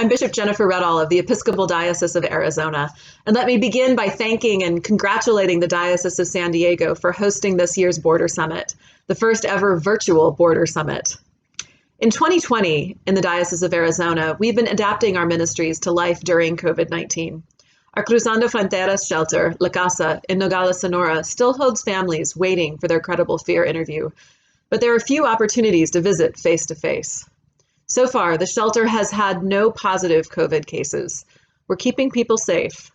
I'm Bishop Jennifer Reddall of the Episcopal Diocese of Arizona, and let me begin by thanking and congratulating the Diocese of San Diego for hosting this year's Border Summit, the first ever virtual Border Summit. In 2020, in the Diocese of Arizona, we've been adapting our ministries to life during COVID-19. Our Cruzando Fronteras shelter, La Casa, in Nogales, Sonora, still holds families waiting for their credible fear interview, but there are few opportunities to visit face-to-face. So far, the shelter has had no positive COVID cases. We're keeping people safe.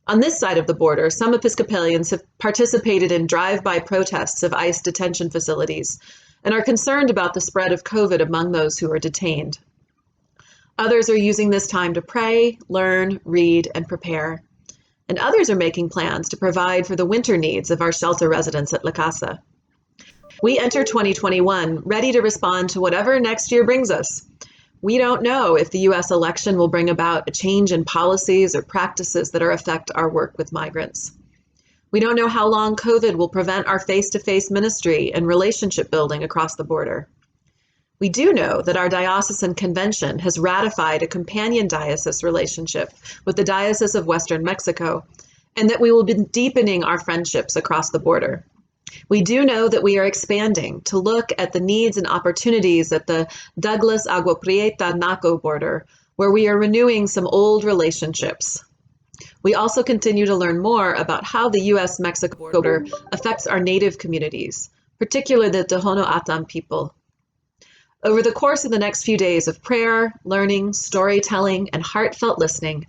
On this side of the border, some Episcopalians have participated in drive-by protests of ICE detention facilities and are concerned about the spread of COVID among those who are detained. Others are using this time to pray, learn, read, and prepare. And others are making plans to provide for the winter needs of our shelter residents at La Casa. We enter 2021 ready to respond to whatever next year brings us. We don't know if the U.S. election will bring about a change in policies or practices that affect our work with migrants. We don't know how long COVID will prevent our face-to-face ministry and relationship building across the border. We do know that our diocesan convention has ratified a companion diocese relationship with the Diocese of Western Mexico, and that we will be deepening our friendships across the border. We do know that we are expanding to look at the needs and opportunities at the Douglas Agua Prieta-Naco border, where we are renewing some old relationships. We also continue to learn more about how the U.S.-Mexico border affects our native communities, particularly the Tohono O'odham people. Over the course of the next few days of prayer, learning, storytelling, and heartfelt listening,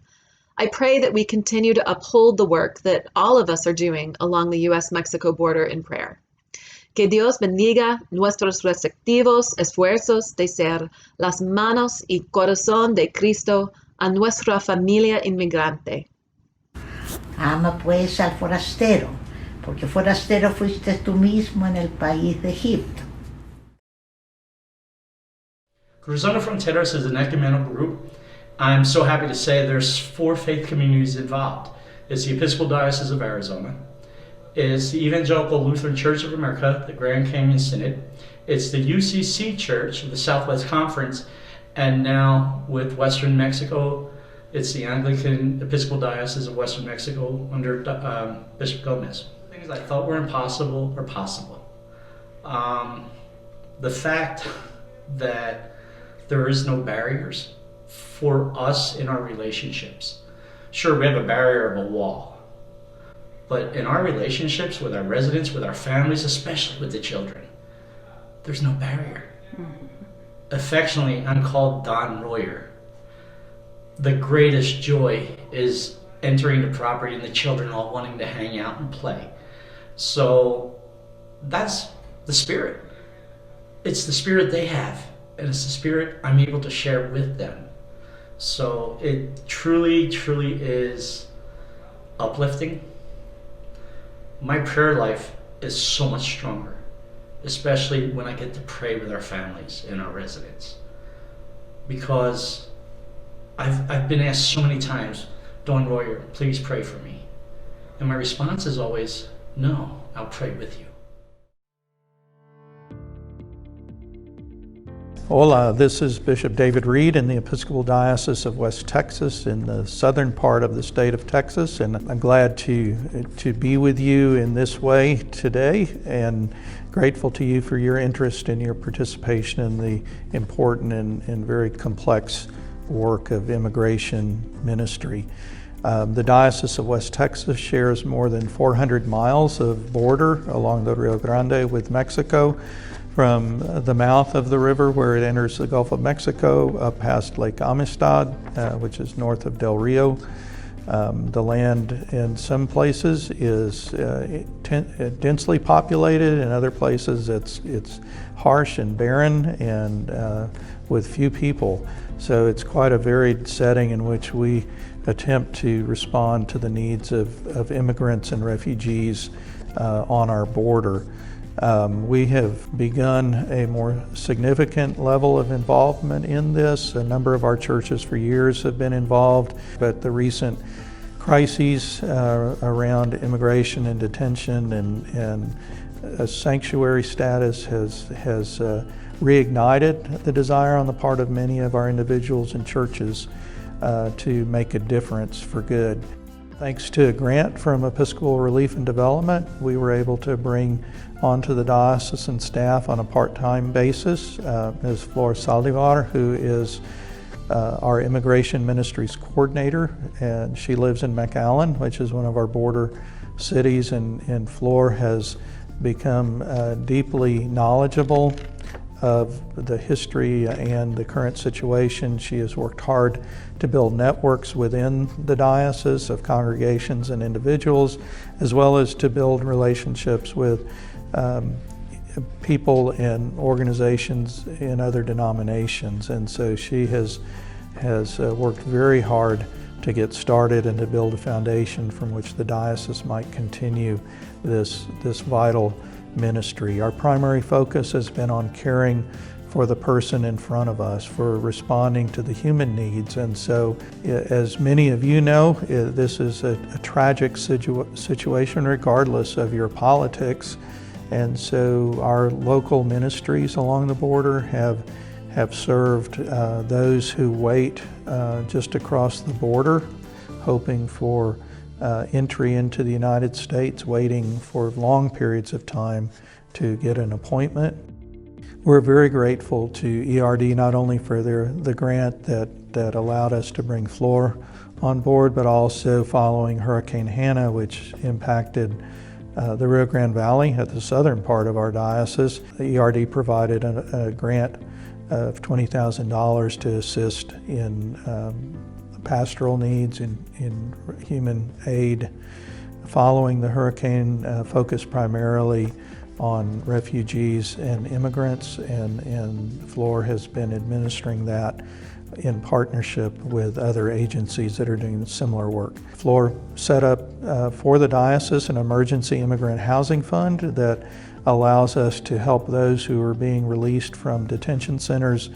I pray that we continue to uphold the work that all of us are doing along the U.S.-Mexico border in prayer. Que Dios bendiga nuestros respectivos esfuerzos de ser las manos y corazón de Cristo a nuestra familia inmigrante. Ama pues al forastero, porque forastero fuiste tú mismo en el país de Egipto. Cruzando Fronteras is an ecumenical group. I'm so happy to say there's 4 faith communities involved. It's the Episcopal Diocese of Arizona. It's the Evangelical Lutheran Church of America, the Grand Canyon Synod. It's the UCC Church of the Southwest Conference. And now with Western Mexico, it's the Anglican Episcopal Diocese of Western Mexico under Bishop Gomez. Things I thought were impossible are possible. The fact that there is no barriers for us in our relationships. Sure, we have a barrier of a wall, but in our relationships with our residents, with our families, especially with the children, there's no barrier. Affectionately, I'm called Don Royer. The greatest joy is entering the property and the children all wanting to hang out and play. So that's the spirit. It's the spirit they have, and it's the spirit I'm able to share with them. So it truly, truly is uplifting. My prayer life is so much stronger, especially when I get to pray with our families and our residents. Because I've been asked so many times, Don Royer, please pray for me. And my response is always, no, I'll pray with you. Hola, this is Bishop David Reed in the Episcopal Diocese of West Texas in the southern part of the state of Texas, and I'm glad to be with you in this way today, and grateful to you for your interest and your participation in the important and very complex work of immigration ministry. The Diocese of West Texas shares more than 400 miles of border along the Rio Grande with Mexico, from the mouth of the river where it enters the Gulf of Mexico up past Lake Amistad, which is north of Del Rio. The land in some places is densely populated, in other places it's harsh and barren and with few people. So it's quite a varied setting in which we attempt to respond to the needs of immigrants and refugees on our border. We have begun a more significant level of involvement in this. A number of our churches for years have been involved, but the recent crises around immigration and detention and a sanctuary status has reignited the desire on the part of many of our individuals and churches to make a difference for good. Thanks to a grant from Episcopal Relief and Development, we were able to bring onto the diocesan staff on a part-time basis Ms. Flor Saldivar, who is our Immigration Ministries coordinator, and she lives in McAllen, which is one of our border cities, and Flor has become deeply knowledgeable of the history and the current situation. She has worked hard to build networks within the diocese of congregations and individuals, as well as to build relationships with people and organizations in other denominations. And so she has worked very hard to get started and to build a foundation from which the diocese might continue this vital ministry. Our primary focus has been on caring for the person in front of us, for responding to the human needs. And so, as many of you know, this is a tragic situation regardless of your politics. And so our local ministries along the border have served those who wait just across the border, hoping for entry into the United States, waiting for long periods of time to get an appointment. We're very grateful to ERD not only for the grant that allowed us to bring Flor on board, but also following Hurricane Hannah, which impacted the Rio Grande Valley at the southern part of our diocese. The ERD provided a grant of $20,000 to assist in pastoral needs, in human aid. Following the hurricane, focused primarily on refugees and immigrants, and Flor has been administering that in partnership with other agencies that are doing similar work. Flor set up for the diocese an emergency immigrant housing fund that allows us to help those who are being released from detention centers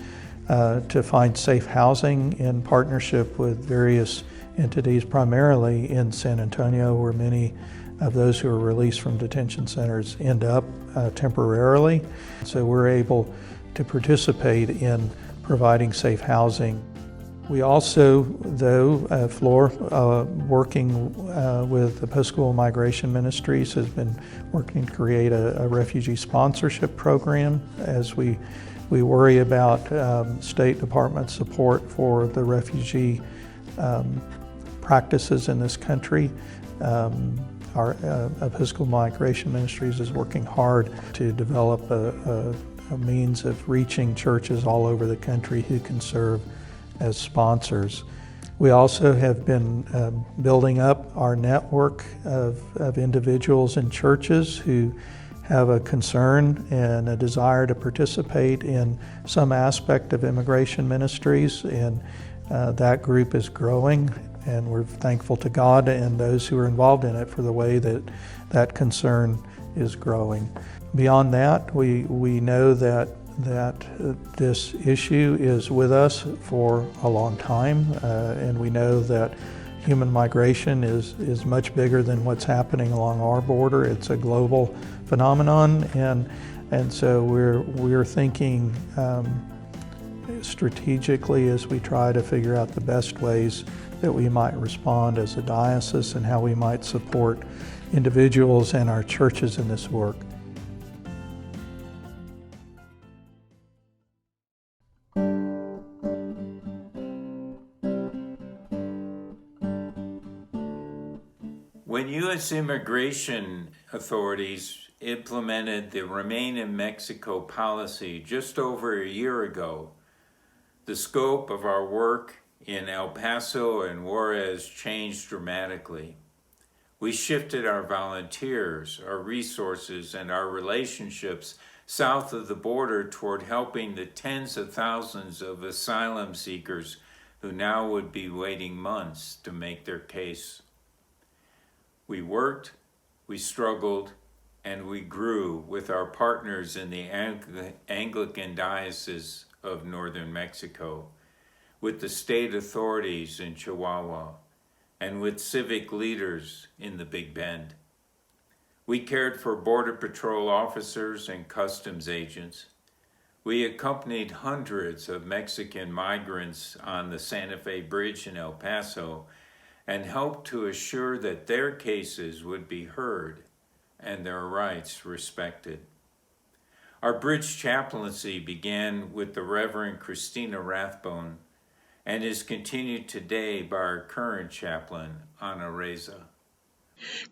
to find safe housing in partnership with various entities, primarily in San Antonio, where many of those who are released from detention centers end up temporarily. So we're able to participate in providing safe housing. We also, though, Flor, working with Episcopal Migration Ministries, has been working to create a refugee sponsorship program as we worry about State Department support for the refugee practices in this country. Our Episcopal Migration Ministries is working hard to develop a means of reaching churches all over the country who can serve as sponsors. We also have been building up our network of individuals and churches who have a concern and a desire to participate in some aspect of immigration ministries, and that group is growing, and we're thankful to God and those who are involved in it for the way that concern is growing. Beyond that, we know that this issue is with us for a long time, and we know that human migration is much bigger than what's happening along our border. It's a global phenomenon, and so we're thinking strategically as we try to figure out the best ways that we might respond as a diocese and how we might support individuals and our churches in this work. When U.S. immigration authorities implemented the Remain in Mexico policy just over a year ago, the scope of our work in El Paso and Juarez changed dramatically. We shifted our volunteers, our resources, and our relationships south of the border toward helping the tens of thousands of asylum seekers who now would be waiting months to make their case. We worked, we struggled, and we grew with our partners in the Anglican Diocese of Northern Mexico, with the state authorities in Chihuahua, and with civic leaders in the Big Bend. We cared for Border Patrol officers and customs agents. We accompanied hundreds of Mexican migrants on the Santa Fe Bridge in El Paso and helped to assure that their cases would be heard and their rights respected. Our bridge chaplaincy began with the Reverend Christina Rathbone and is continued today by our current chaplain, Ana Reza.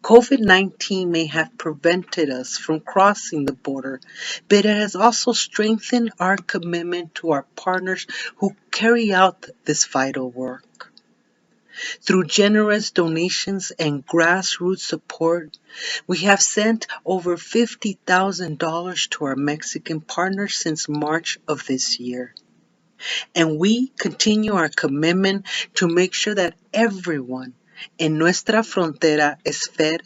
COVID-19 may have prevented us from crossing the border, but it has also strengthened our commitment to our partners who carry out this vital work. Through generous donations and grassroots support, we have sent over $50,000 to our Mexican partners since March of this year. And we continue our commitment to make sure that everyone in nuestra frontera is fed,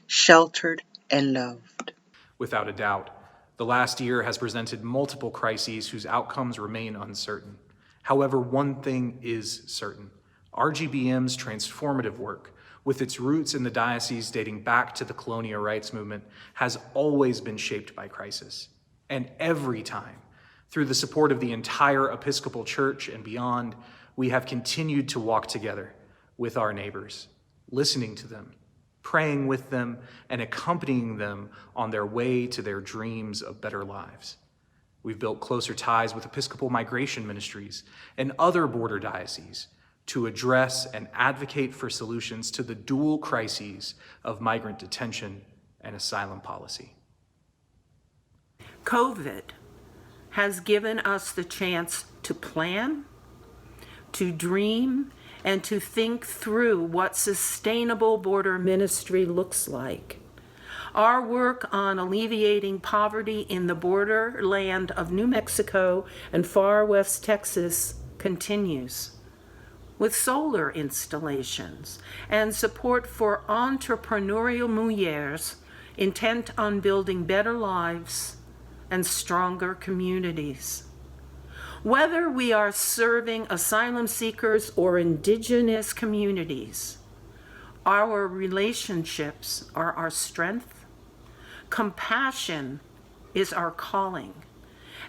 sheltered, and loved. Without a doubt, the last year has presented multiple crises whose outcomes remain uncertain. However, one thing is certain. RGBM's transformative work, with its roots in the diocese dating back to the colonial rights movement, has always been shaped by crisis. And every time, through the support of the entire Episcopal Church and beyond, we have continued to walk together with our neighbors, listening to them, praying with them, and accompanying them on their way to their dreams of better lives. We've built closer ties with Episcopal migration ministries and other border dioceses to address and advocate for solutions to the dual crises of migrant detention and asylum policy. COVID has given us the chance to plan, to dream, and to think through what sustainable border ministry looks like. Our work on alleviating poverty in the borderland of New Mexico and far west Texas continues, with solar installations and support for entrepreneurial mujeres intent on building better lives and stronger communities. Whether we are serving asylum seekers or indigenous communities, our relationships are our strength, compassion is our calling,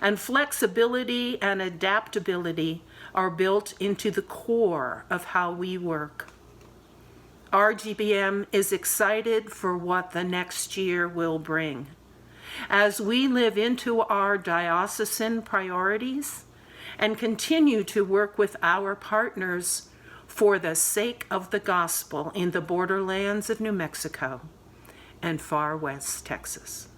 and flexibility and adaptability are built into the core of how we work. RGBM is excited for what the next year will bring. As we live into our diocesan priorities and continue to work with our partners for the sake of the gospel in the borderlands of New Mexico and far west Texas.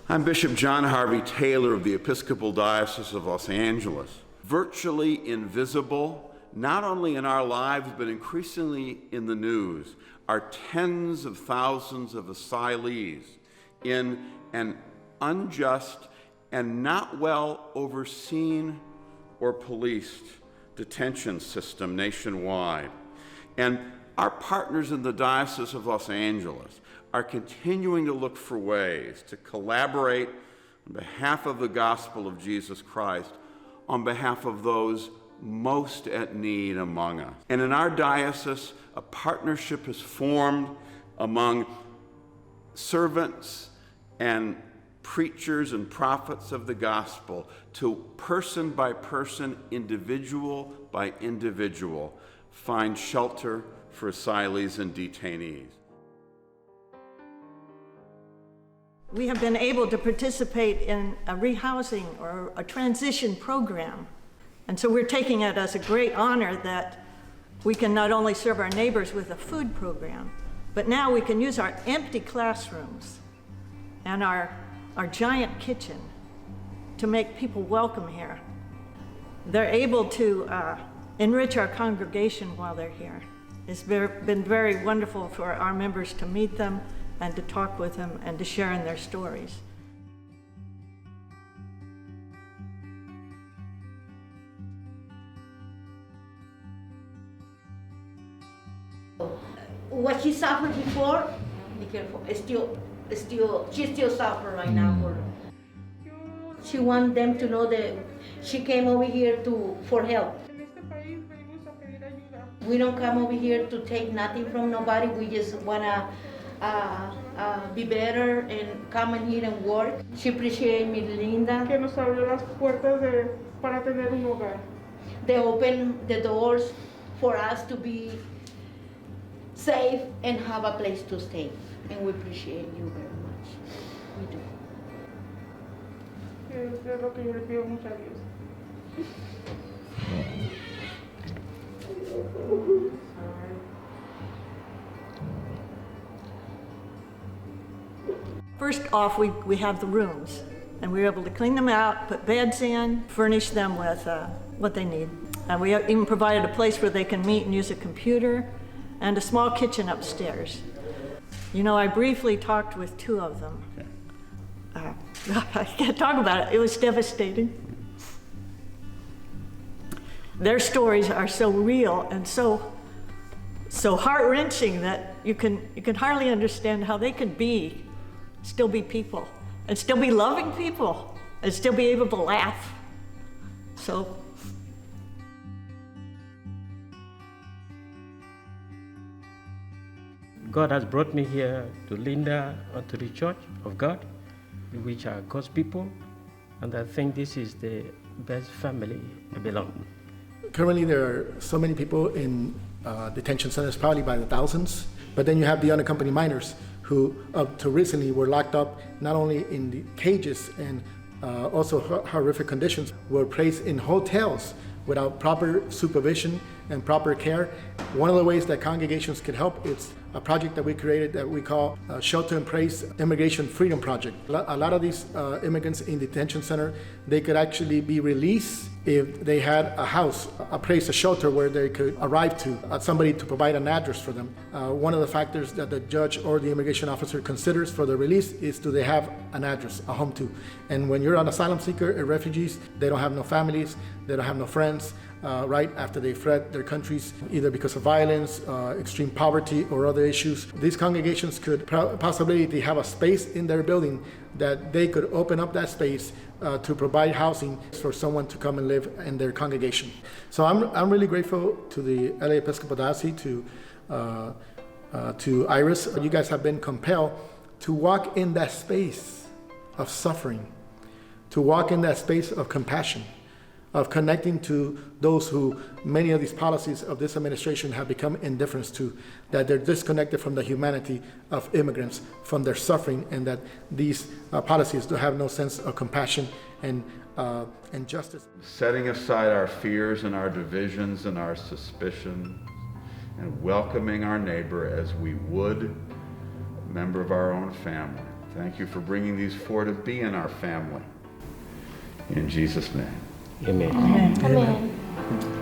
I'm Bishop John Harvey Taylor of the Episcopal Diocese of Los Angeles. Virtually invisible, not only in our lives, but increasingly in the news, are tens of thousands of asylees in an unjust and not well overseen or policed detention system nationwide. And our partners in the Diocese of Los Angeles are continuing to look for ways to collaborate on behalf of the gospel of Jesus Christ, on behalf of those most at need among us. And in our diocese, a partnership is formed among servants and preachers and prophets of the gospel to person by person, individual by individual, find shelter for asylees and detainees. We have been able to participate in a rehousing or a transition program. And so we're taking it as a great honor that we can not only serve our neighbors with a food program, but now we can use our empty classrooms and our giant kitchen to make people welcome here. They're able to enrich our congregation while they're here. It's been very wonderful for our members to meet them and to talk with them and to share in their stories. What she suffered before, be careful, she still suffers right now. She wants them to know that she came over here for help. We don't come over here to take nothing from nobody. We just wanna be better and come in here and work. She appreciates me, Linda. Que nos abrió las puertas para tener un hogar. They open the doors for us to be safe and have a place to stay. And we appreciate you very much. We do. Es lo que yo le pido mucho a Dios. First off, we have the rooms, and we were able to clean them out, put beds in, furnish them with what they need. And we even provided a place where they can meet and use a computer, and a small kitchen upstairs. You know, I briefly talked with two of them. I can't talk about it. It was devastating. Their stories are so real and so heart-wrenching that you can hardly understand how they could still be people, and still be loving people, and still be able to laugh. So. God has brought me here to Linda, to the Church of God, which are God's people, and I think this is the best family I belong. Currently, there are so many people in detention centers, probably by the thousands, but then you have the unaccompanied minors who up to recently were locked up not only in the cages and also horrific conditions, were placed in hotels without proper supervision and proper care. One of the ways that congregations could help is a project that we created that we call Shelter in Place Immigration Freedom Project. A lot of these immigrants in detention center, they could actually be released if they had a house, a place, a shelter where they could arrive to, somebody to provide an address for them. One of the factors that the judge or the immigration officer considers for the release is do they have an address, a home to. And when you're an asylum seeker or refugees, they don't have no families, they don't have no friends, right after they fled their countries, either because of violence, extreme poverty, or other issues. These congregations could possibly have a space in their building that they could open up that space to provide housing for someone to come and live in their congregation. So I'm really grateful to the LA Episcopal Diocese, to Iris. You guys have been compelled to walk in that space of suffering, to walk in that space of compassion, of connecting to those who many of these policies of this administration have become indifference to, that they're disconnected from the humanity of immigrants, from their suffering, and that these policies do have no sense of compassion and justice. Setting aside our fears and our divisions and our suspicions, and welcoming our neighbor as we would a member of our own family. Thank you for bringing these four to be in our family. In Jesus' name. Amen. Amen.